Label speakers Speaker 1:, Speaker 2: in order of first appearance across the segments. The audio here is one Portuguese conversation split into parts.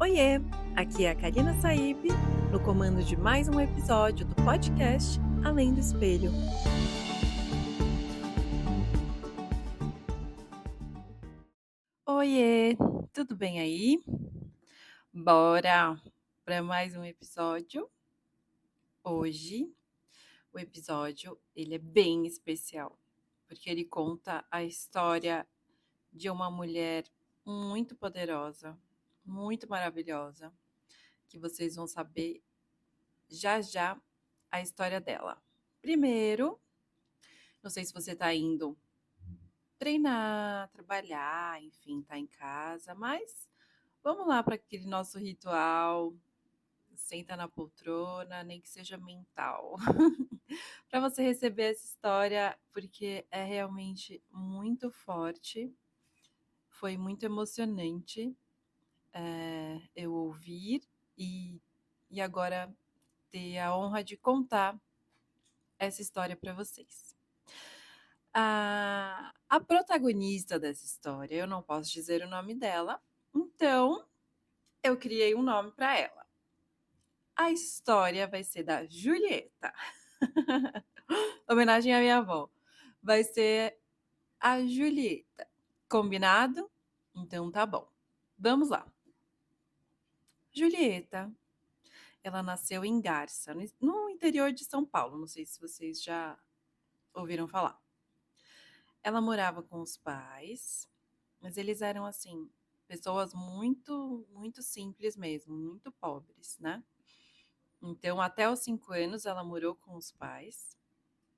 Speaker 1: Oiê, aqui é a Karina Saib, no comando de mais um episódio do podcast Além do Espelho. Oiê, tudo bem aí? Bora para mais um episódio. Hoje, o episódio ele é bem especial, porque ele conta a história de uma mulher muito poderosa, muito maravilhosa, que vocês vão saber já já a história dela. Primeiro, não sei se você está indo treinar, trabalhar, enfim, tá em casa, mas vamos lá para aquele nosso ritual. Senta na poltrona, nem que seja mental, para você receber essa história, porque é realmente muito forte. Foi muito emocionante eu ouvir e agora ter a honra de contar essa história para vocês. A protagonista dessa história, eu não posso dizer o nome dela, então eu criei um nome para ela. A história vai ser da Julieta. Homenagem à minha avó. Vai ser a Julieta. Combinado? Então tá bom. Vamos lá. Julieta, ela nasceu em Garça, no interior de São Paulo. Não sei se vocês já ouviram falar. Ela morava com os pais, mas eles eram assim, pessoas muito, muito simples mesmo, muito pobres, né? Então, até os 5 anos ela morou com os pais.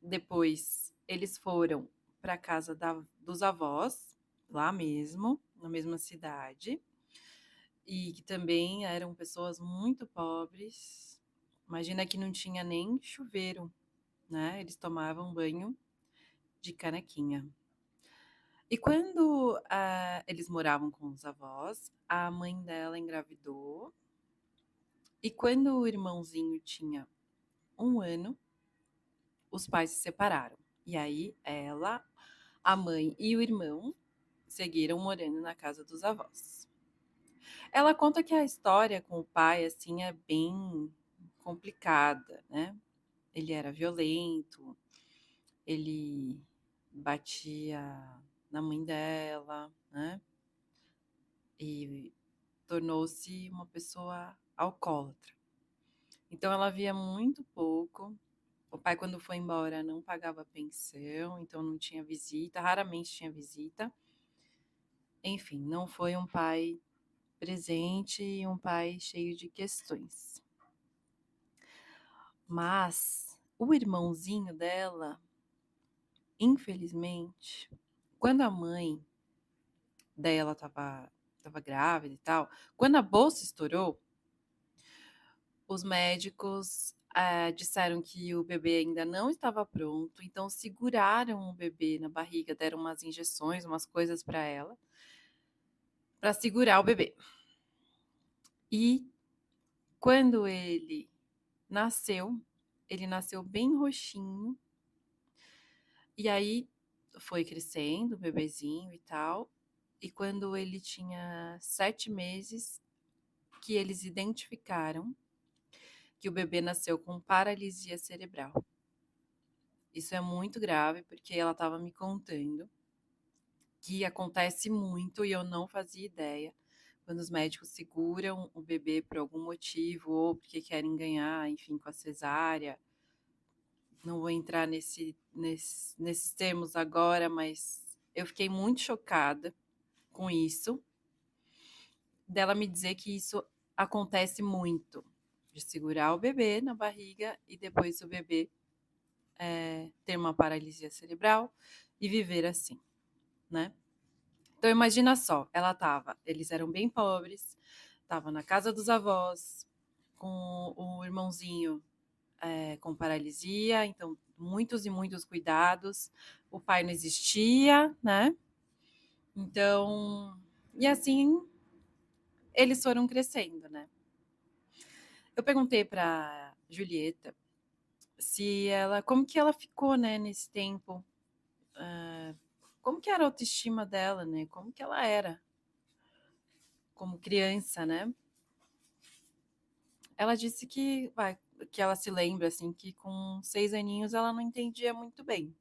Speaker 1: Depois, eles foram para a casa dos avós, lá mesmo, na mesma cidade, e que também eram pessoas muito pobres. Imagina que não tinha nem chuveiro, né? Eles tomavam banho de canequinha. E quando eles moravam com os avós, a mãe dela engravidou. E quando o irmãozinho tinha 1 ano, os pais se separaram. E aí ela, a mãe e o irmão seguiram morando na casa dos avós. Ela conta que a história com o pai assim é bem complicada, né? Ele era violento, ele batia na mãe dela, né? E tornou-se uma pessoa alcoólatra. Então ela via muito pouco. O pai, quando foi embora, não pagava pensão, então não tinha visita, raramente tinha visita. Enfim, não foi um pai presente e um pai cheio de questões. Mas o irmãozinho dela, infelizmente, quando a mãe dela estava grávida e tal, quando a bolsa estourou, os médicos disseram que o bebê ainda não estava pronto, então seguraram o bebê na barriga, deram umas injeções, umas coisas para ela, para segurar o bebê. E quando ele nasceu bem roxinho, e aí foi crescendo, o bebezinho e tal, e quando ele tinha 7 meses, que eles identificaram que o bebê nasceu com paralisia cerebral. Isso é muito grave, porque ela estava me contando que acontece muito e eu não fazia ideia. Quando os médicos seguram o bebê por algum motivo, ou porque querem ganhar, enfim, com a cesárea. Não vou entrar nesses termos agora, mas eu fiquei muito chocada com isso, dela me dizer que isso acontece muito, de segurar o bebê na barriga e depois o bebê ter uma paralisia cerebral e viver assim, né? Então imagina só, eles eram bem pobres, estavam na casa dos avós, com o irmãozinho com paralisia, então muitos e muitos cuidados, o pai não existia, né? Então, e assim eles foram crescendo, né? Eu perguntei para Julieta como que ela ficou, né, nesse tempo, como que era a autoestima dela, né? Como que ela era como criança, né? Ela disse que ela se lembra, assim, que com 6 aninhos ela não entendia muito bem,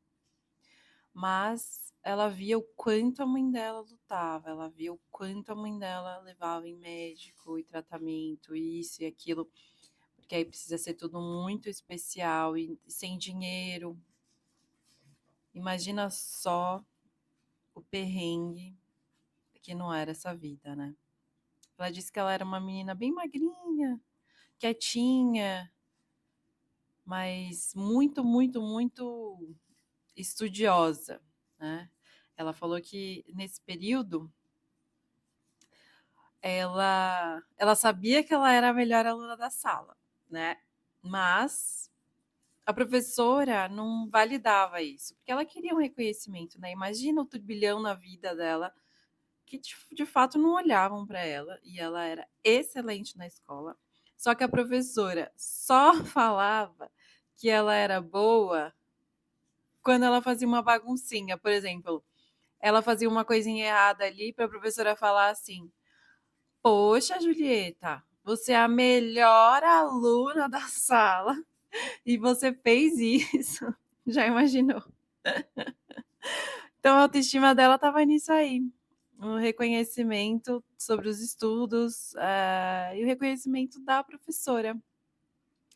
Speaker 1: mas ela via o quanto a mãe dela lutava, ela via o quanto a mãe dela levava em médico e tratamento, isso e aquilo, porque aí precisa ser tudo muito especial e sem dinheiro. Imagina só o perrengue que não era essa vida, né? Ela disse que ela era uma menina bem magrinha, quietinha, mas muito, muito, muito estudiosa, né? Ela falou que nesse período ela sabia que ela era a melhor aluna da sala, né? Mas a professora não validava isso, porque ela queria um reconhecimento, né? Imagina o turbilhão na vida dela que de fato não olhavam para ela e ela era excelente na escola. Só que a professora só falava que ela era boa quando ela fazia uma baguncinha, por exemplo, ela fazia uma coisinha errada ali para a professora falar assim: "Poxa, Julieta, você é a melhor aluna da sala e você fez isso". Já imaginou? Então a autoestima dela estava nisso aí. O reconhecimento sobre os estudos, e o reconhecimento da professora,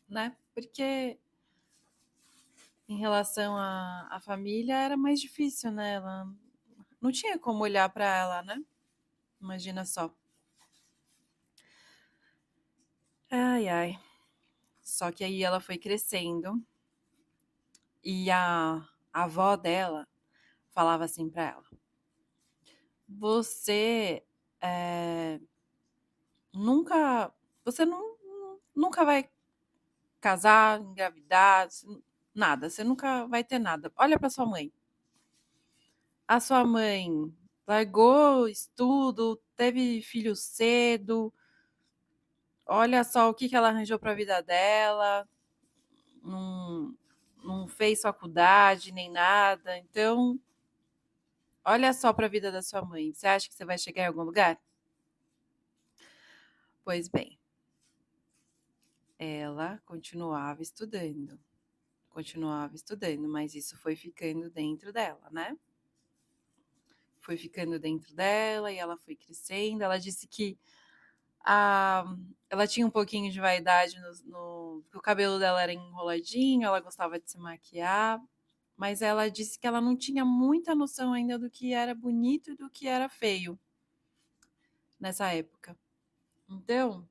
Speaker 1: né? Porque em relação à família era mais difícil, né? Ela não tinha como olhar para ela, né? Imagina só. Ai, ai. Só que aí ela foi crescendo e a avó dela falava assim para ela: Você eh, nunca, você nunca vai casar, engravidar, nada. Você nunca vai ter nada. Olha para sua mãe. A sua mãe largou estudo, teve filho cedo. Olha só o que ela arranjou para a vida dela. Não, não fez faculdade nem nada. Então, olha só para a vida da sua mãe. Você acha que você vai chegar em algum lugar? Pois bem, ela continuava estudando, mas isso foi ficando dentro dela, né? Foi ficando dentro dela e ela foi crescendo. Ela disse que ela tinha um pouquinho de vaidade que o cabelo dela era enroladinho, ela gostava de se maquiar, mas ela disse que ela não tinha muita noção ainda do que era bonito e do que era feio nessa época. Então,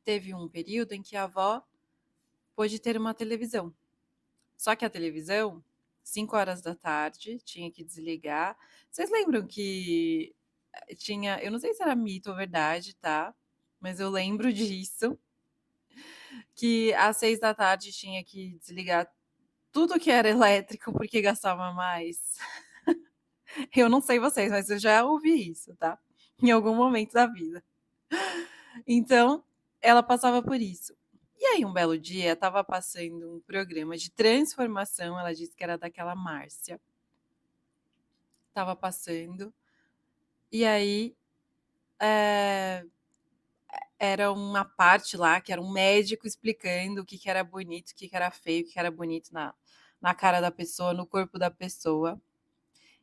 Speaker 1: teve um período em que a avó pôde ter uma televisão. Só que a televisão, 5 horas da tarde, tinha que desligar. Vocês lembram que tinha, eu não sei se era mito ou verdade, tá? Mas eu lembro disso, que às 6 da tarde tinha que desligar tudo que era elétrico porque gastava mais. Eu não sei vocês, mas eu já ouvi isso, tá? Em algum momento da vida. Então, ela passava por isso. E aí, um belo dia, estava passando um programa de transformação, ela disse que era daquela Márcia. Estava passando. E aí, era uma parte lá que era um médico explicando o que era bonito, o que era feio, o que era bonito na cara da pessoa, no corpo da pessoa.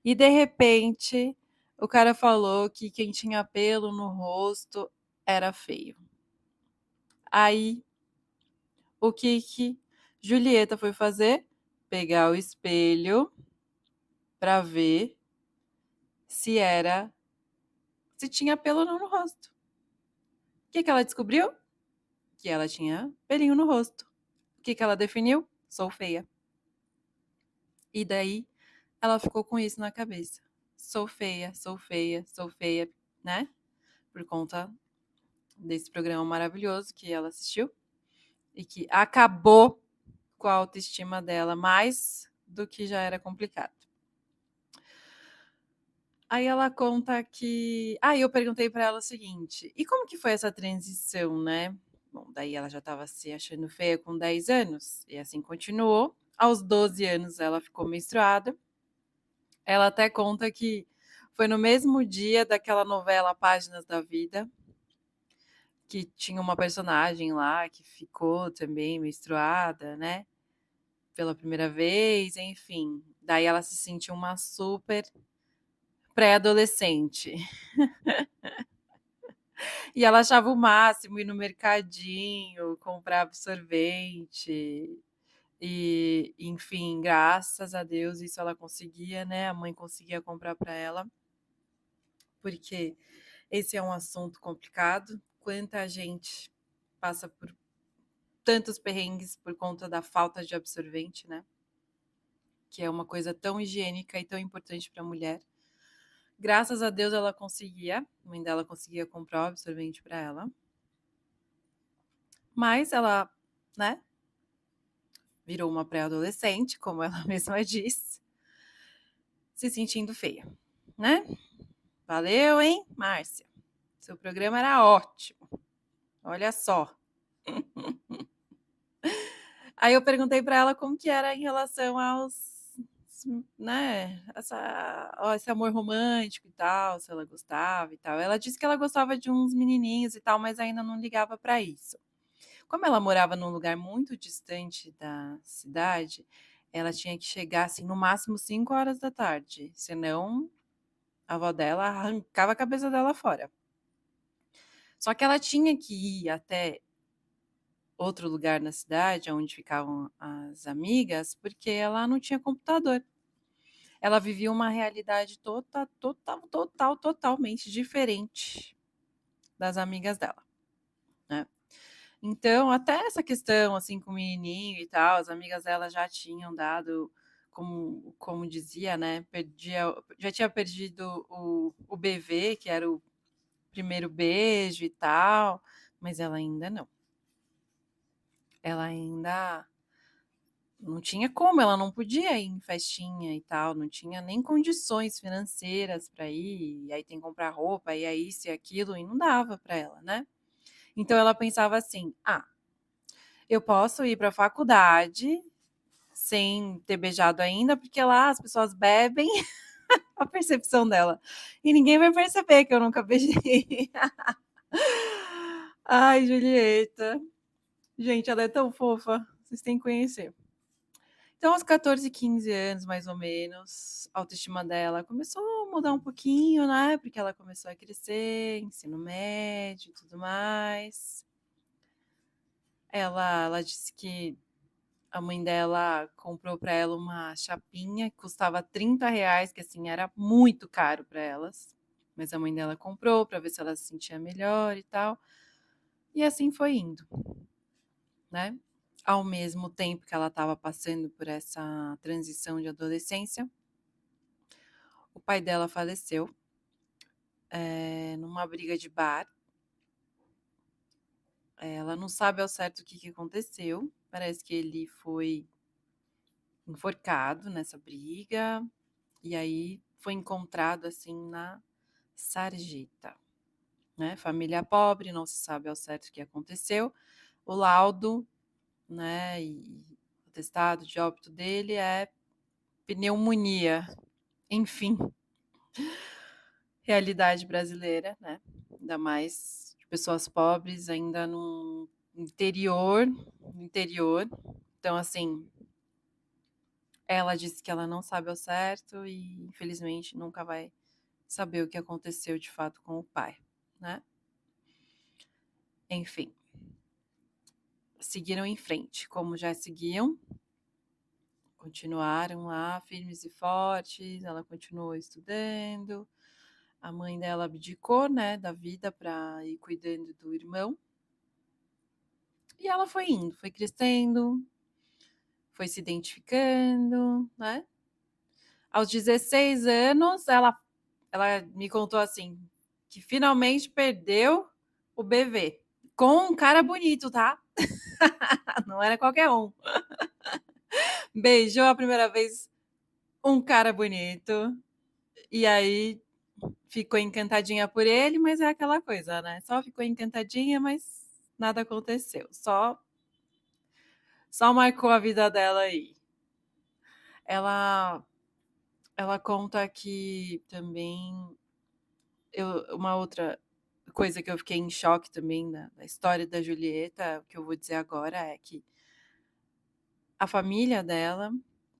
Speaker 1: E de repente, o cara falou que quem tinha pelo no rosto era feio. Aí, o que Julieta foi fazer? Pegar o espelho para ver se tinha pelo ou não no rosto. O que ela descobriu? Que ela tinha pelinho no rosto. O que ela definiu? Sou feia. E daí ela ficou com isso na cabeça. Sou feia, sou feia, sou feia, né? Por conta desse programa maravilhoso que ela assistiu e que acabou com a autoestima dela mais do que já era complicado. Aí ela conta que. Aí eu perguntei para ela o seguinte: e como que foi essa transição, né? Bom, daí ela já estava se achando feia com 10 anos, e assim continuou. Aos 12 anos ela ficou menstruada. Ela até conta que foi no mesmo dia daquela novela Páginas da Vida, que tinha uma personagem lá que ficou também menstruada, né? Pela primeira vez, enfim. Daí ela se sentiu uma super pré-adolescente. E ela achava o máximo ir no mercadinho, comprar absorvente. E, enfim, graças a Deus isso ela conseguia, né? A mãe conseguia comprar para ela, porque esse é um assunto complicado. Quanta gente passa por tantos perrengues por conta da falta de absorvente, né? Que é uma coisa tão higiênica e tão importante para a mulher. Graças a Deus ela conseguia, a mãe dela conseguia comprar o absorvente para ela. Mas ela, né, virou uma pré-adolescente, como ela mesma disse, se sentindo feia, né? Valeu, hein, Márcia? Seu programa era ótimo. Olha só. Aí eu perguntei para ela como que era em relação aos, né, esse amor romântico e tal, se ela gostava e tal. Ela disse que ela gostava de uns menininhos e tal, mas ainda não ligava para isso. Como ela morava num lugar muito distante da cidade, ela tinha que chegar assim no máximo 5 horas da tarde, senão a avó dela arrancava a cabeça dela fora. Só que ela tinha que ir até outro lugar na cidade, onde ficavam as amigas, porque ela não tinha computador. Ela vivia uma realidade totalmente diferente das amigas dela, né? Então, até essa questão, assim, com o menininho e tal, as amigas dela já tinham dado, como dizia, né? Já tinha perdido o BV, que era o primeiro beijo e tal, mas ela ainda não. Ela ainda não tinha como, ela não podia ir em festinha e tal, não tinha nem condições financeiras para ir, e aí tem que comprar roupa, e é isso e aquilo, e não dava para ela, né? Então ela pensava assim: ah, eu posso ir para a faculdade sem ter beijado ainda, porque lá as pessoas bebem, a percepção dela, e ninguém vai perceber que eu nunca beijei. Ai, Julieta. Gente, ela é tão fofa, vocês têm que conhecer. Então, aos 14, 15 anos, mais ou menos, a autoestima dela começou a mudar um pouquinho, né? Porque ela começou a crescer, ensino médio e tudo mais. Ela disse que a mãe dela comprou para ela uma chapinha que custava R$ 30, que assim era muito caro para elas. Mas a mãe dela comprou para ver se ela se sentia melhor e tal. E assim foi indo, né? Ao mesmo tempo que ela estava passando por essa transição de adolescência, o pai dela faleceu numa briga de bar. Ela não sabe ao certo o que aconteceu. Parece que ele foi enforcado nessa briga. E aí foi encontrado assim na sarjeta, né? Família pobre, não se sabe ao certo o que aconteceu. O laudo, né, e o atestado de óbito dele é pneumonia. Enfim, realidade brasileira, né? Ainda mais de pessoas pobres, ainda no interior, no interior. Então, assim, ela disse que ela não sabe ao certo e, infelizmente, nunca vai saber o que aconteceu de fato com o pai, né? Enfim, seguiram em frente, como já seguiam, continuaram lá firmes e fortes. Ela continuou estudando. A mãe dela abdicou, né, da vida para ir cuidando do irmão. E ela foi indo, foi crescendo, foi se identificando, né? Aos 16 anos, ela me contou assim, que finalmente perdeu o BV. Com um cara bonito, tá? Não era qualquer um. Beijou a primeira vez um cara bonito. E aí ficou encantadinha por ele, mas é aquela coisa, né? Só ficou encantadinha, mas nada aconteceu. Só marcou a vida dela aí. Ela conta que também uma outra coisa que eu fiquei em choque também da história da Julieta, o que eu vou dizer agora é que a família dela,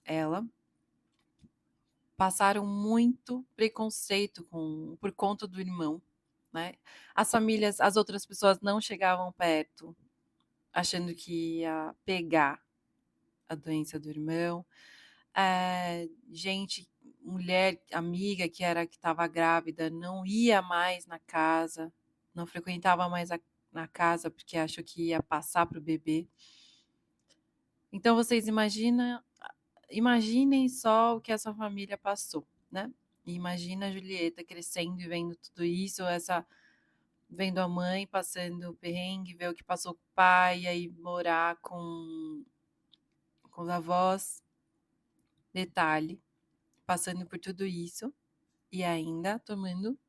Speaker 1: ela, passaram muito preconceito por conta do irmão, né? As outras pessoas não chegavam perto, achando que ia pegar a doença do irmão. Gente, mulher, amiga que estava grávida, não ia mais na casa, não frequentava mais na casa porque achou que ia passar para o bebê. Então vocês imaginem só o que essa família passou, né? E imagina a Julieta crescendo e vendo tudo isso, vendo a mãe passando perrengue, ver o que passou com o pai, e aí morar com os avós. Detalhe, passando por tudo isso e ainda tomando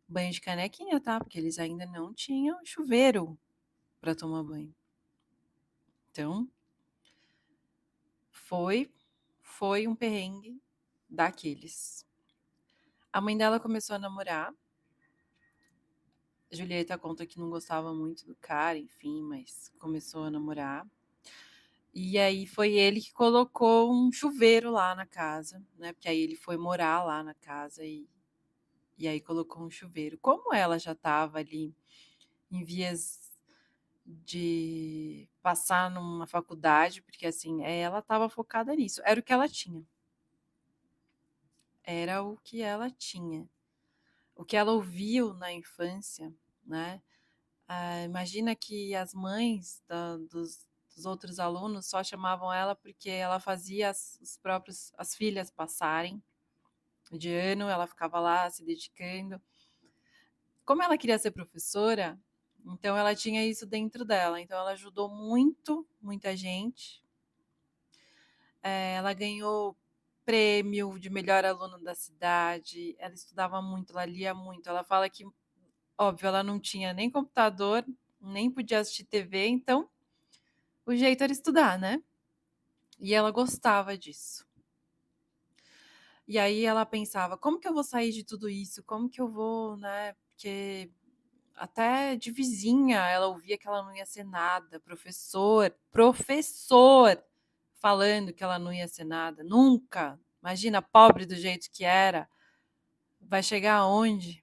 Speaker 1: banho de canequinha, tá? Porque eles ainda não tinham chuveiro para tomar banho. Então, foi um perrengue daqueles. A mãe dela começou a namorar. Julieta conta que não gostava muito do cara, enfim, mas começou a namorar. E aí foi ele que colocou um chuveiro lá na casa, né? Porque aí ele foi morar lá na casa e aí colocou um chuveiro. Como ela já estava ali em vias de passar numa faculdade, porque assim, ela estava focada nisso, era o que ela tinha. Era o que ela tinha. O que ela ouviu na infância, né? Imagina que as mães dos outros alunos só chamavam ela porque ela fazia as filhas passarem de ano, ela ficava lá se dedicando. Como ela queria ser professora, então ela tinha isso dentro dela, então ela ajudou muita gente. Ela ganhou prêmio de melhor aluna da cidade, ela estudava muito, ela lia muito. Ela fala que, óbvio, ela não tinha nem computador, nem podia assistir TV, então o jeito era estudar, né? E ela gostava disso. E aí ela pensava, como que eu vou sair de tudo isso? Como que eu vou, né? Porque até de vizinha ela ouvia que ela não ia ser nada, professor falando que ela não ia ser nada, nunca. Imagina, pobre do jeito que era, vai chegar aonde?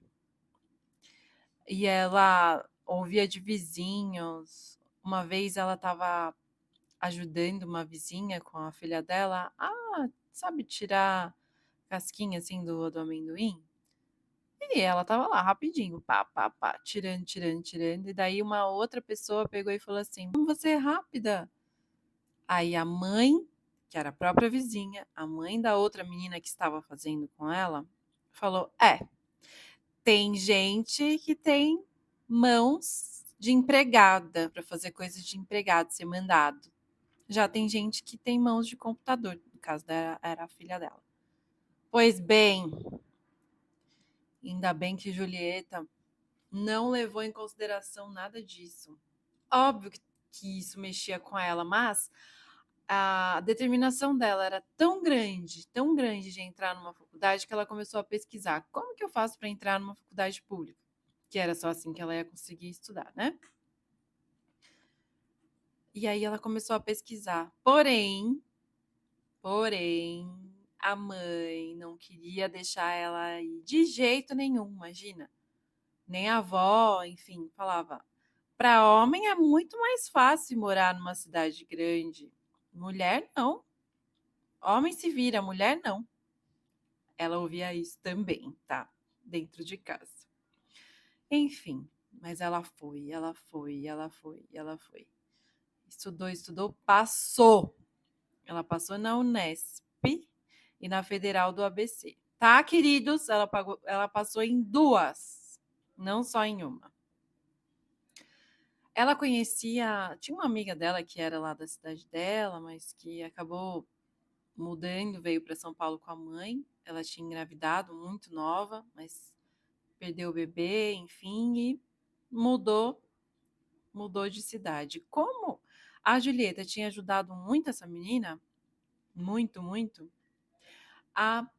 Speaker 1: E ela ouvia de vizinhos. Uma vez ela estava ajudando uma vizinha com a filha dela, sabe, tirar casquinha assim do amendoim? E ela tava lá rapidinho, pá, pá, pá, tirando, tirando, tirando. E daí uma outra pessoa pegou e falou assim: como você é rápida? Aí a mãe, que era a própria vizinha, a mãe da outra menina que estava fazendo com ela, falou: tem gente que tem mãos de empregada para fazer coisas de empregado, ser mandado. Já tem gente que tem mãos de computador, no caso era a filha dela. Pois bem, ainda bem que Julieta não levou em consideração nada disso. Óbvio que isso mexia com ela, mas a determinação dela era tão grande de entrar numa faculdade que ela começou a pesquisar como que eu faço para entrar numa faculdade pública, que era só assim que ela ia conseguir estudar, né? E aí ela começou a pesquisar. Porém, a mãe não queria deixar ela ir de jeito nenhum, imagina. Nem a avó, enfim, falava: para homem é muito mais fácil morar numa cidade grande. Mulher não. Homem se vira, mulher não. Ela ouvia isso também, tá? Dentro de casa. Enfim, mas ela foi, ela foi, ela foi, ela foi. Estudou, estudou, passou. Ela passou na Unesp e na Federal do ABC. Tá, queridos? Ela passou em duas, não só em uma. Ela tinha uma amiga dela que era lá da cidade dela, mas que acabou mudando, veio para São Paulo com a mãe. Ela tinha engravidado muito nova, mas perdeu o bebê, enfim, e mudou de cidade. Como a Julieta tinha ajudado muito essa menina, muito, a,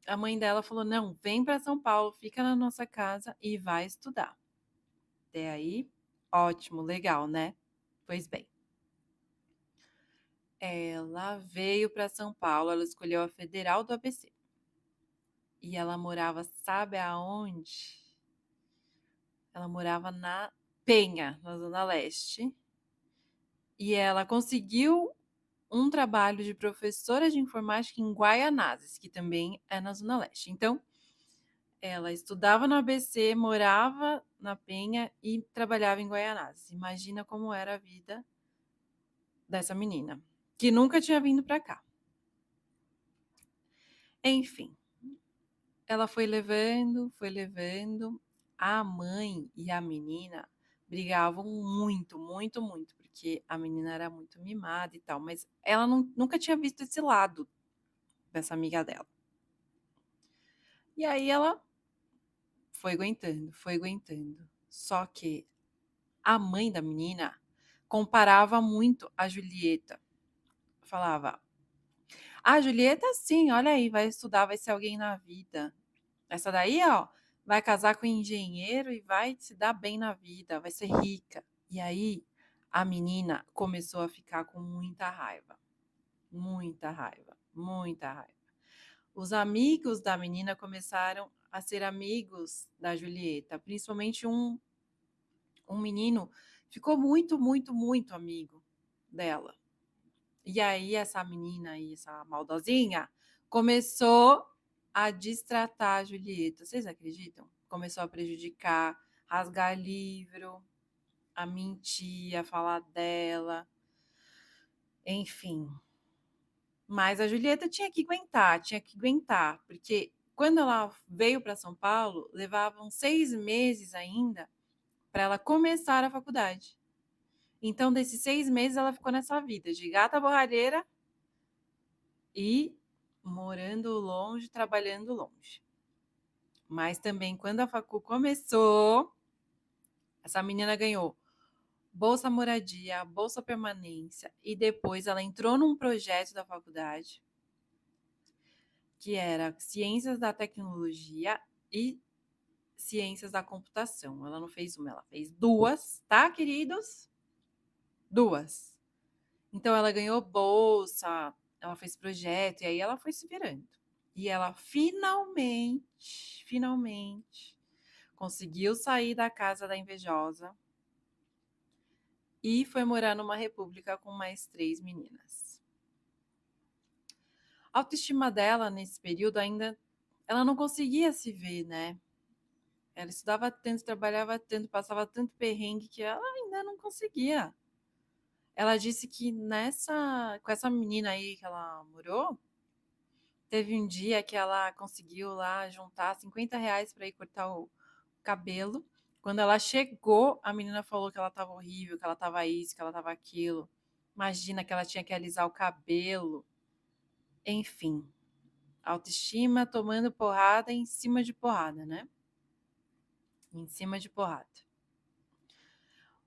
Speaker 1: a mãe dela falou: não, vem para São Paulo, fica na nossa casa e vai estudar. Até aí, ótimo, legal, né? Pois bem, ela veio para São Paulo, ela escolheu a Federal do ABC. E ela morava, sabe aonde? Ela morava na Penha, na Zona Leste. E ela conseguiu um trabalho de professora de informática em Guaianazes, que também é na Zona Leste. Então, ela estudava no ABC, morava na Penha e trabalhava em Guaianazes. Imagina como era a vida dessa menina, que nunca tinha vindo para cá. Enfim, ela foi levando, foi levando. A mãe e a menina brigavam muito, muito, muito, porque a menina era muito mimada e tal, mas ela nunca tinha visto esse lado dessa amiga dela. E aí ela foi aguentando, foi aguentando. Só que a mãe da menina comparava muito a Julieta. Falava: "A Julieta sim, olha aí, vai estudar, vai ser alguém na vida. Essa daí, ó, vai casar com um engenheiro e vai se dar bem na vida, vai ser rica". E aí a menina começou a ficar com muita raiva. Muita raiva, muita raiva. Os amigos da menina começaram a ser amigos da Julieta, principalmente um menino ficou muito, muito, muito amigo dela. E aí essa menina aí, essa maldosinha, começou a destratar a Julieta. Vocês acreditam? Começou a prejudicar, rasgar livro, a mentir, a falar dela, enfim. Mas a Julieta tinha que aguentar, porque quando ela veio para São Paulo, levavam 6 meses ainda para ela começar a faculdade. Então, desses 6 meses, ela ficou nessa vida de gata borralheira e morando longe, trabalhando longe. Mas também, quando a facu começou, essa menina ganhou bolsa moradia, bolsa permanência, e depois ela entrou num projeto da faculdade que era Ciências da Tecnologia e Ciências da Computação. Ela não fez uma, ela fez duas, tá, queridos? Duas. Então ela ganhou bolsa, ela fez projeto, e aí ela foi se virando. E ela finalmente conseguiu sair da casa da invejosa e foi morar numa república com mais 3 meninas. A autoestima dela nesse período ainda, ela não conseguia se ver, né? Ela estudava tanto, trabalhava tanto, passava tanto perrengue que ela ainda não conseguia. Ela disse que com essa menina aí que ela morou, teve um dia que ela conseguiu lá juntar R$ 50 para ir cortar o cabelo. Quando ela chegou, a menina falou que ela estava horrível, que ela estava isso, que ela estava aquilo. Imagina que ela tinha que alisar o cabelo. Enfim, autoestima tomando porrada em cima de porrada, né? Em cima de porrada.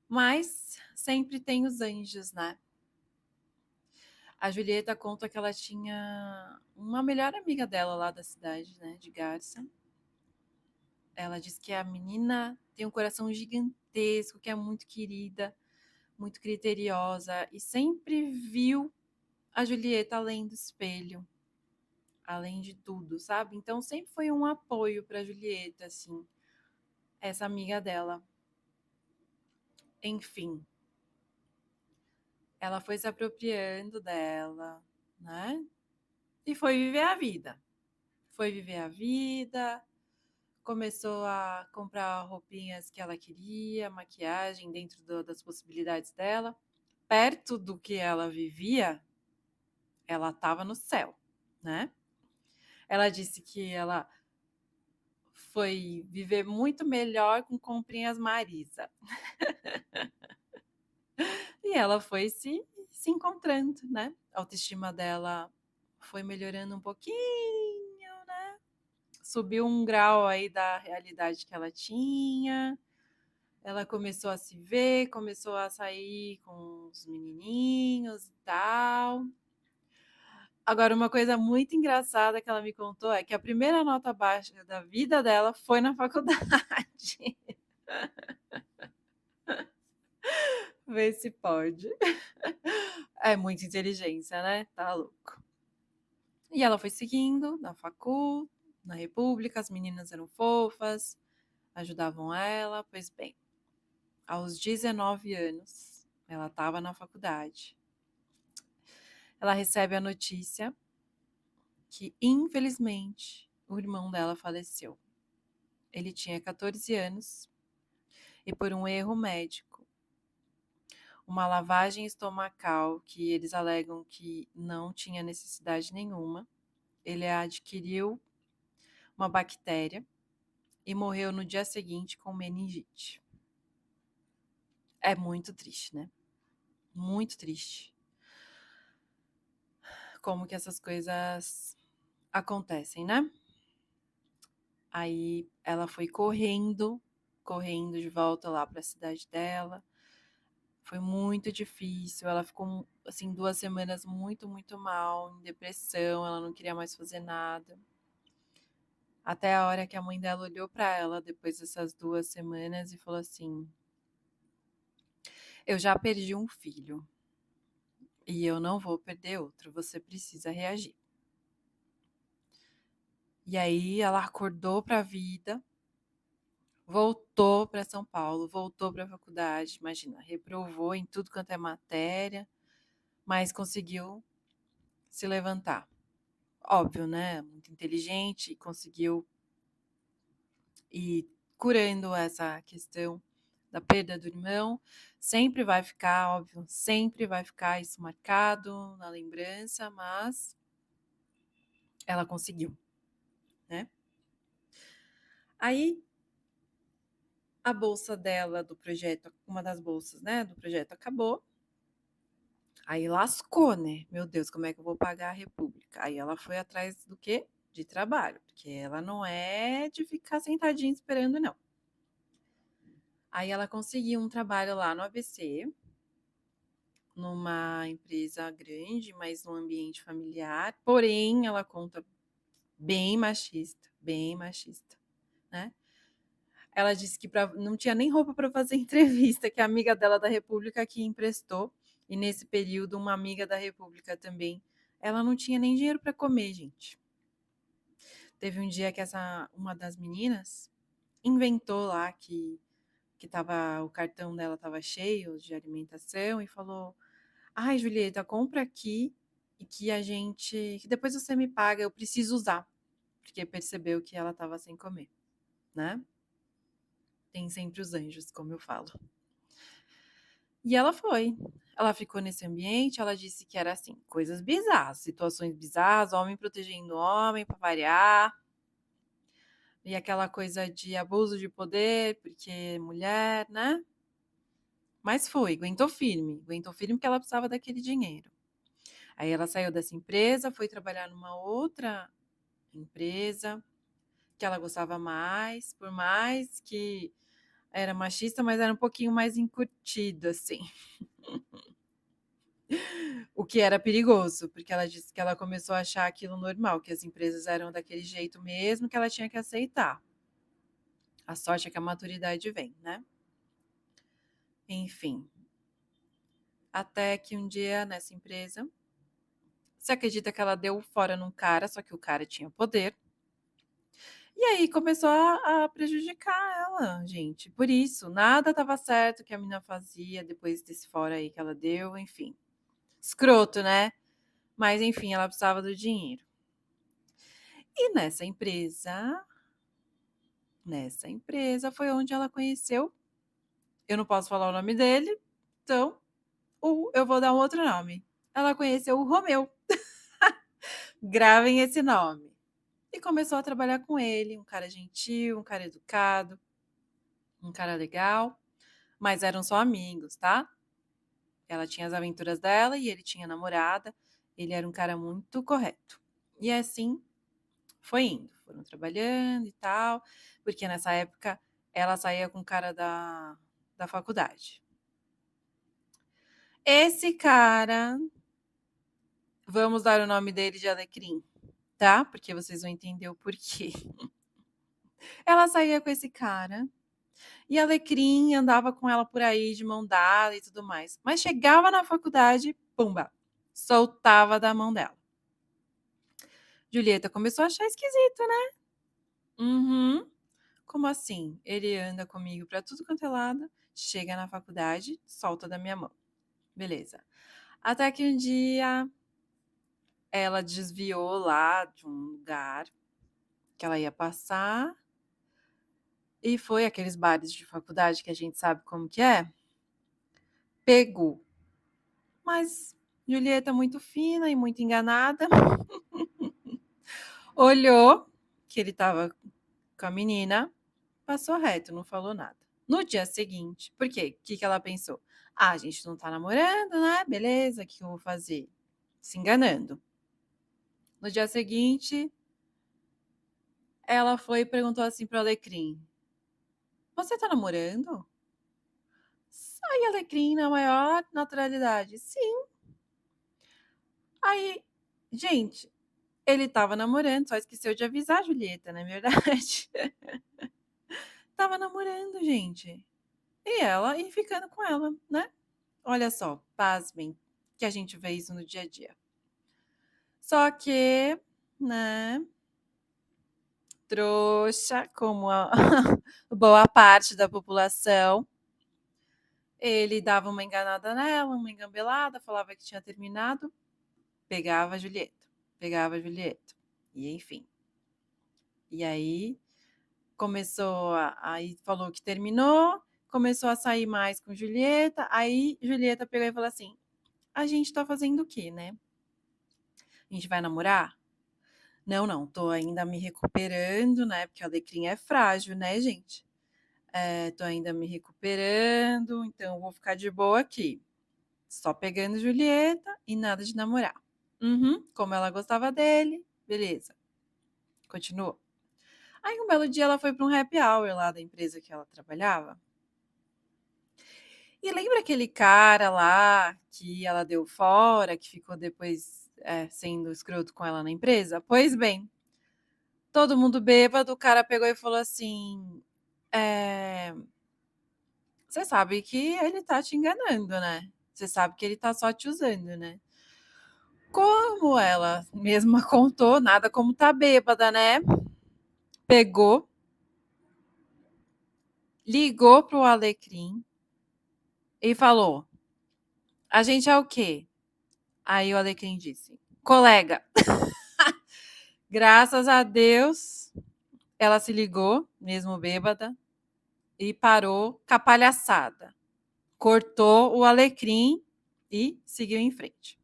Speaker 1: Mas sempre tem os anjos, né? A Julieta conta que ela tinha uma melhor amiga dela lá da cidade, né, de Garça. Ela diz que a menina tem um coração gigantesco, que é muito querida, muito criteriosa e sempre viu a Julieta além do espelho, além de tudo, sabe? Então sempre foi um apoio para Julieta, assim, essa amiga dela. Enfim, ela foi se apropriando dela, né? E foi viver a vida. Foi viver a vida, começou a comprar roupinhas que ela queria, maquiagem dentro das possibilidades dela. Perto do que ela vivia, ela estava no céu, né? Ela disse que ela foi viver muito melhor com comprinhas Marisa. E ela foi se encontrando, né? A autoestima dela foi melhorando um pouquinho, né? Subiu um grau aí da realidade que ela tinha. Ela começou a se ver, começou a sair com os menininhos e tal. Agora, uma coisa muito engraçada que ela me contou é que a primeira nota baixa da vida dela foi na faculdade. Vê se pode. É muita inteligência, né? Tá louco. E ela foi seguindo na facul, na República, as meninas eram fofas, ajudavam ela. Pois bem, aos 19 anos, ela estava na faculdade. Ela recebe a notícia que, infelizmente, o irmão dela faleceu. Ele tinha 14 anos e, por um erro médico, uma lavagem estomacal que eles alegam que não tinha necessidade nenhuma, ele adquiriu uma bactéria e morreu no dia seguinte com meningite. É muito triste, né? Muito triste. Como que essas coisas acontecem, né? Aí ela foi correndo de volta lá para a cidade dela. Foi muito difícil. Ela ficou, assim, 2 semanas muito, muito mal, em depressão. Ela não queria mais fazer nada. Até a hora que a mãe dela olhou para ela depois dessas 2 semanas e falou assim: eu já perdi um filho e eu não vou perder outro. Você precisa reagir. E aí ela acordou para a vida, voltou para São Paulo, voltou para a faculdade. Imagina, reprovou em tudo quanto é matéria, mas conseguiu se levantar. Óbvio, né? Muito inteligente, conseguiu ir curando essa questão da perda do irmão. Sempre vai ficar, óbvio, sempre vai ficar isso marcado na lembrança, mas ela conseguiu, né? Aí a bolsa dela do projeto, uma das bolsas, né, do projeto acabou. Aí lascou, né? Meu Deus, como é que eu vou pagar a República? Aí ela foi atrás do quê? De trabalho, porque ela não é de ficar sentadinha esperando, não. Aí ela conseguiu um trabalho lá no ABC, numa empresa grande, mas num ambiente familiar. Porém, ela conta bem machista, né? Ela disse que não tinha nem roupa para fazer entrevista, que a amiga dela da República que emprestou. E nesse período, uma amiga da República também. Ela não tinha nem dinheiro para comer, gente. Teve um dia que uma das meninas inventou lá que o cartão dela estava cheio de alimentação e falou: ai, Julieta, compra aqui e que depois você me paga, eu preciso usar. Porque percebeu que ela estava sem comer, né? Tem sempre os anjos, como eu falo. E ela foi. Ela ficou nesse ambiente, ela disse que era assim, coisas bizarras, situações bizarras, homem protegendo homem para variar. E aquela coisa de abuso de poder, porque mulher, né? Mas foi, aguentou firme porque ela precisava daquele dinheiro. Aí ela saiu dessa empresa, foi trabalhar numa outra empresa que ela gostava mais, por mais que era machista, mas era um pouquinho mais encurtido, assim. O que era perigoso, porque ela disse que ela começou a achar aquilo normal, que as empresas eram daquele jeito mesmo, que ela tinha que aceitar. A sorte é que a maturidade vem, né? Enfim. Até que um dia, nessa empresa, você acredita que ela deu fora num cara, só que o cara tinha poder. E aí começou a prejudicar ela, gente. Por isso, nada estava certo que a menina fazia depois desse fora aí que ela deu, enfim. Escroto, né? Mas enfim, ela precisava do dinheiro. E nessa empresa foi onde ela conheceu. Eu não posso falar o nome dele, então eu vou dar um outro nome. Ela conheceu o Romeu. Gravem esse nome. E começou a trabalhar com ele, um cara gentil, um cara educado, um cara legal, mas eram só amigos, tá? Ela tinha as aventuras dela e ele tinha namorada. Ele era um cara muito correto. E assim foi indo. Foram trabalhando e tal, porque nessa época ela saía com o cara da faculdade. Esse cara, vamos dar o nome dele de Alecrim, tá? Porque vocês vão entender o porquê. Ela saía com esse cara E Alecrim andava com ela por aí de mão dada e tudo mais. Mas chegava na faculdade, pumba, soltava da mão dela. Julieta começou a achar esquisito, né? Uhum. Como assim? Ele anda comigo pra tudo quanto é lado, chega na faculdade, solta da minha mão. Beleza. Até que um dia ela desviou lá de um lugar que ela ia passar e foi aqueles bares de faculdade que a gente sabe como que é. Pegou. Mas Julieta, muito fina e muito enganada, olhou que ele estava com a menina, passou reto, não falou nada. No dia seguinte, por quê? O que ela pensou? Ah, a gente não tá namorando, né? Beleza, o que eu vou fazer? Se enganando. No dia seguinte, ela foi e perguntou assim pro Alecrim: Você tá namorando? Aí Alecrim, na maior naturalidade: Sim. Aí, gente, ele tava namorando, só esqueceu de avisar a Julieta, não é verdade? Tava namorando, gente. E ela e ficando com ela, né? Olha só, pasmem, que a gente vê isso no dia a dia. Só que, né, trouxa, como a boa parte da população, ele dava uma enganada nela, uma engambelada, falava que tinha terminado, pegava a Julieta, pegava a Julieta. E enfim. E aí aí falou que terminou, começou a sair mais com Julieta, aí Julieta pegou e falou assim: a gente tá fazendo o quê, né? A gente vai namorar? Não, não, tô ainda me recuperando, né? Porque o alecrim é frágil, né, gente? Tô ainda me recuperando, então vou ficar de boa aqui. Só pegando Julieta e nada de namorar. Uhum, como ela gostava dele, beleza. Continuou. Aí um belo dia ela foi para um happy hour lá da empresa que ela trabalhava. E lembra aquele cara lá que ela deu fora, que ficou depois sendo escroto com ela na empresa? Pois bem, todo mundo bêbado, o cara pegou e falou assim: Você sabe que ele tá te enganando, né? Você sabe que ele tá só te usando, né? Como ela mesma contou, nada como tá bêbada, né? Pegou, ligou pro Alecrim e falou: A gente é o quê? Aí o Alecrim disse: Colega. Graças a Deus, ela se ligou, mesmo bêbada, e parou com a palhaçada. Cortou o Alecrim e seguiu em frente.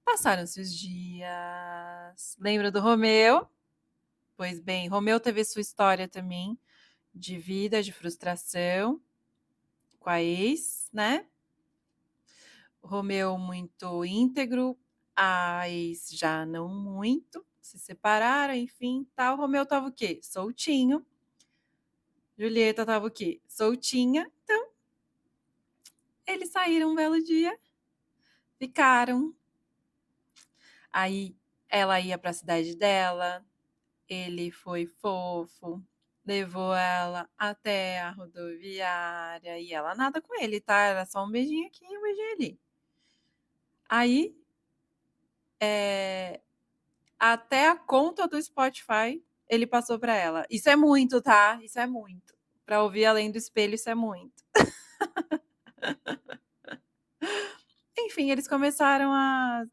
Speaker 1: Passaram-se os dias. Lembra do Romeu? Pois bem, Romeu teve sua história também de vida, de frustração com a ex, né? Romeu muito íntegro, a ex já não muito, se separaram, enfim, tal. Romeu tava o quê? Soltinho. Julieta tava o quê? Soltinha. Então, eles saíram um belo dia, ficaram. Aí ela ia para a cidade dela, ele foi fofo, levou ela até a rodoviária e ela nada com ele, tá? Era só um beijinho aqui e um beijinho ali. Aí, até a conta do Spotify ele passou para ela. Isso é muito, tá? Isso é muito. Para ouvir além do espelho, isso é muito. Enfim, eles começaram a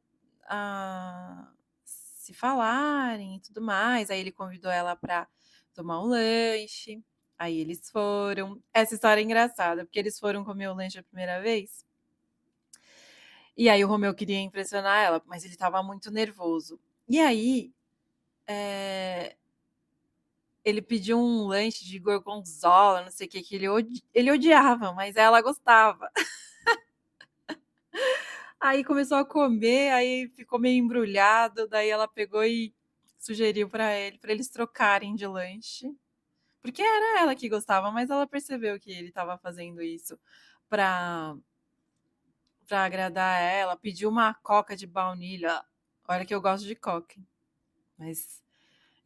Speaker 1: se falarem e tudo mais. Aí ele convidou ela para tomar um lanche. Aí eles foram. Essa história é engraçada, porque eles foram comer o lanche a primeira vez. E aí o Romeu queria impressionar ela, mas ele estava muito nervoso. E aí ele pediu um lanche de gorgonzola, não sei o que ele odiava, mas ela gostava. Aí começou a comer, aí ficou meio embrulhado, daí ela pegou e sugeriu para eles trocarem de lanche. Porque era ela que gostava, mas ela percebeu que ele estava fazendo isso para agradar ela, pediu uma coca de baunilha. Olha que eu gosto de coca. Mas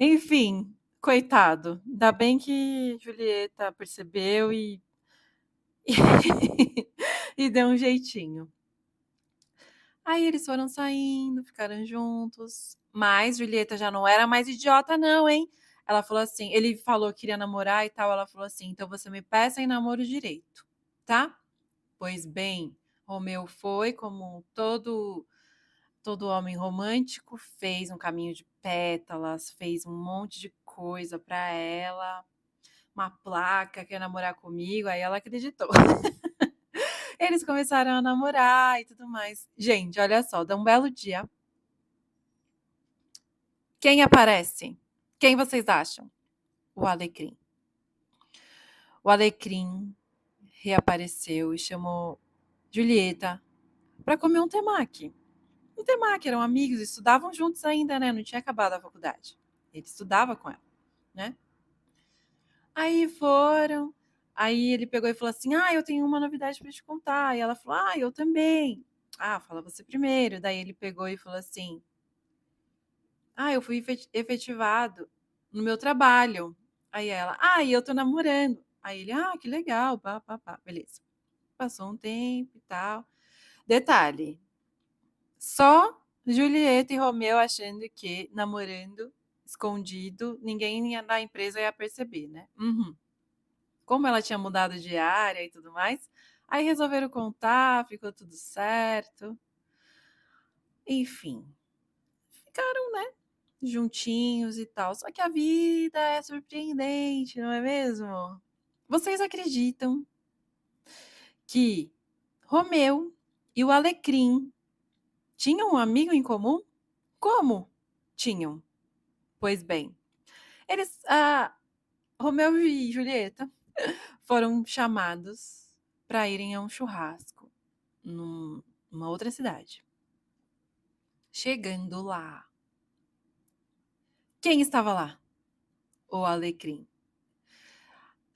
Speaker 1: enfim, Coitado, ainda bem que Julieta percebeu e e deu um jeitinho. Aí eles foram saindo, ficaram juntos, mas Julieta já não era mais idiota não, hein. Ela falou assim, ele falou que queria namorar e tal, ela falou assim: "Então você me peça em namoro direito, tá?". Pois bem, Romeu foi como todo homem romântico, fez um caminho de pétalas, fez um monte de coisa pra ela, uma placa, "Quer namorar comigo?", aí ela acreditou. Eles começaram a namorar e tudo mais. Gente, olha só, dá um belo dia, quem aparece? Quem vocês acham? O Alecrim. O Alecrim reapareceu e chamou Julieta para comer um temaki. Um temaki, eram amigos, estudavam juntos ainda, né? Não tinha acabado a faculdade. Ele estudava com ela, né? Aí foram. Aí ele pegou e falou assim: "Ah, eu tenho uma novidade para te contar". E ela falou: "Ah, eu também". "Ah, fala você primeiro". Daí ele pegou e falou assim: "Ah, eu fui efetivado no meu trabalho". Aí ela: "Ah, e eu tô namorando". Aí ele: "Ah, que legal, pá, pá, pá". Beleza. Passou um tempo e tal. Detalhe, só Julieta e Romeu achando que namorando, escondido, ninguém da empresa ia perceber, né. Uhum. Como ela tinha mudado de área e tudo mais, aí resolveram contar, ficou tudo certo. Enfim, ficaram, né, juntinhos e tal. Só que a vida é surpreendente, não é mesmo? Vocês acreditam que Romeu e o Alecrim tinham um amigo em comum? Como tinham? Pois bem, eles, Romeu e Julieta foram chamados para irem a um churrasco numa outra cidade. Chegando lá, quem estava lá? O Alecrim.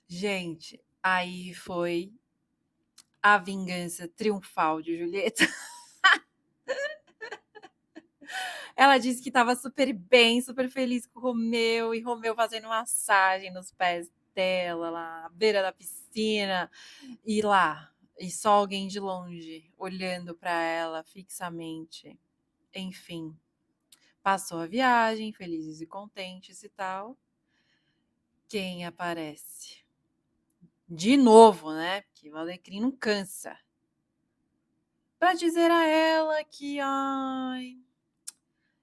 Speaker 1: Gente, aí foi a vingança triunfal de Julieta. Ela disse que estava super bem, super feliz com o Romeu, e Romeu fazendo massagem nos pés dela, lá à beira da piscina, e lá, e só alguém de longe olhando para ela fixamente. Enfim, passou a viagem, felizes e contentes e tal. Quem aparece? De novo, né? Porque o Alecrim não cansa. Para dizer a ela que, ai,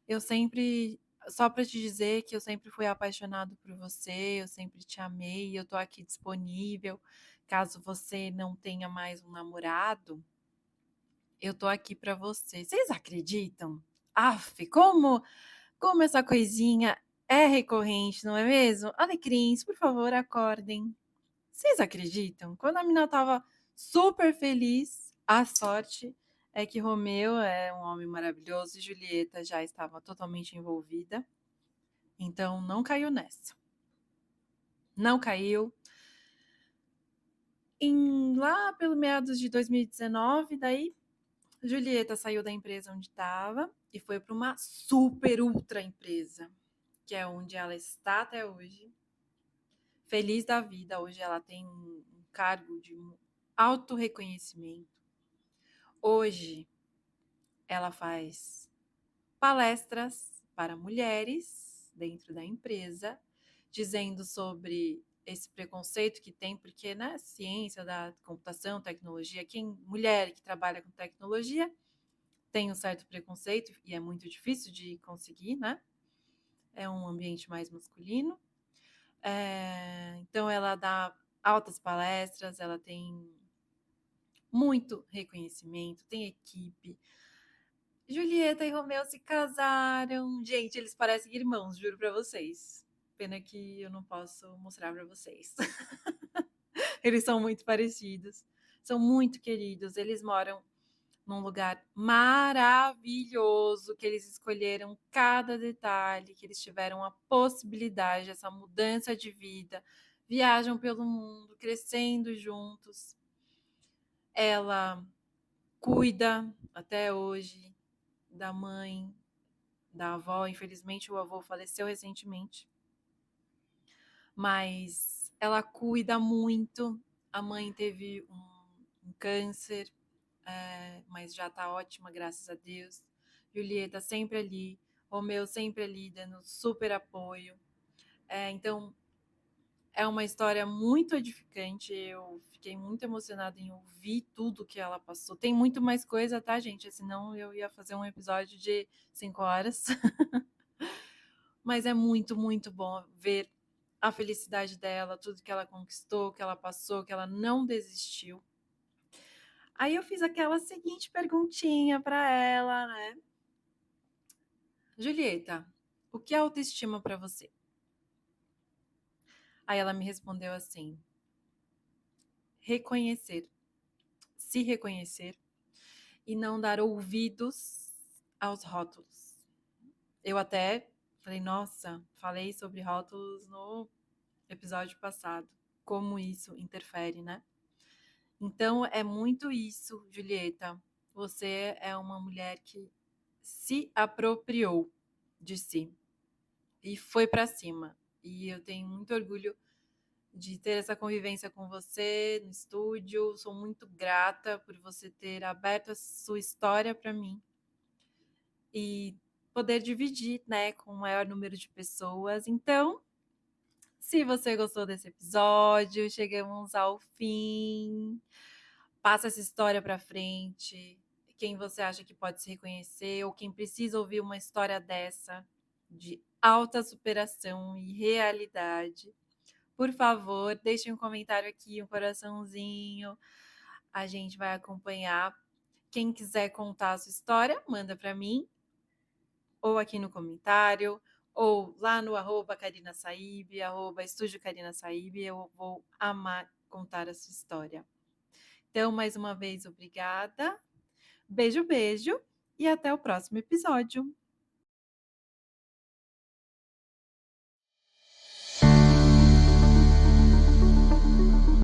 Speaker 1: eu sempre, só para te dizer que eu sempre fui apaixonado por você, eu sempre te amei, eu tô aqui disponível. Caso você não tenha mais um namorado, eu tô aqui para você. Vocês acreditam? Aff, como essa coisinha é recorrente, não é mesmo? Alecrins, por favor, acordem. Vocês acreditam? Quando a mina estava super feliz, a sorte é que Romeu é um homem maravilhoso e Julieta já estava totalmente envolvida, então não caiu nessa. Não caiu. Lá pelo meados de 2019, daí Julieta saiu da empresa onde estava e foi para uma super ultra empresa, que é onde ela está até hoje. Feliz da vida, hoje ela tem um cargo de alto reconhecimento. Hoje ela faz palestras para mulheres dentro da empresa, dizendo sobre esse preconceito que tem, porque na ciência da computação, tecnologia, quem mulher que trabalha com tecnologia tem um certo preconceito e é muito difícil de conseguir, né? É um ambiente mais masculino. Então ela dá altas palestras, ela tem muito reconhecimento, tem equipe. Julieta e Romeu se casaram. Gente, eles parecem irmãos, juro pra vocês. Pena que eu não posso mostrar pra vocês. Eles são muito parecidos, são muito queridos. Eles moram num lugar maravilhoso, que eles escolheram cada detalhe, que eles tiveram a possibilidade, essa mudança de vida. Viajam pelo mundo, crescendo juntos. Ela cuida até hoje da mãe, da avó. Infelizmente, o avô faleceu recentemente. mas ela cuida muito. A mãe teve um câncer, mas já tá ótima, graças a Deus. Julieta sempre ali, Romeu sempre ali, dando super apoio. Então, é uma história muito edificante. Eu fiquei muito emocionada em ouvir tudo que ela passou. Tem muito mais coisa, tá, gente? Senão eu ia fazer um episódio de 5 horas. Mas é muito, muito bom ver a felicidade dela, tudo que ela conquistou, que ela passou, que ela não desistiu. Aí eu fiz aquela seguinte perguntinha para ela, né? Julieta, o que é autoestima para você? Aí ela me respondeu assim: reconhecer, se reconhecer e não dar ouvidos aos rótulos. Eu até falei, nossa, falei sobre rótulos no episódio passado, como isso interfere, né? Então é muito isso, Julieta. Você é uma mulher que se apropriou de si e foi para cima. E eu tenho muito orgulho de ter essa convivência com você no estúdio. Sou muito grata por você ter aberto a sua história para mim e poder dividir, né, com o maior número de pessoas. Então, se você gostou desse episódio, chegamos ao fim. Passa essa história para frente. Quem você acha que pode se reconhecer ou quem precisa ouvir uma história dessa de alta superação e realidade, por favor, deixe um comentário aqui, um coraçãozinho. A gente vai acompanhar. Quem quiser contar a sua história, manda para mim, ou aqui no comentário, ou lá no @KarinaSaib, @Estúdio Karina Saib. Eu vou amar contar a sua história. Então, mais uma vez, obrigada. Beijo, beijo e até o próximo episódio.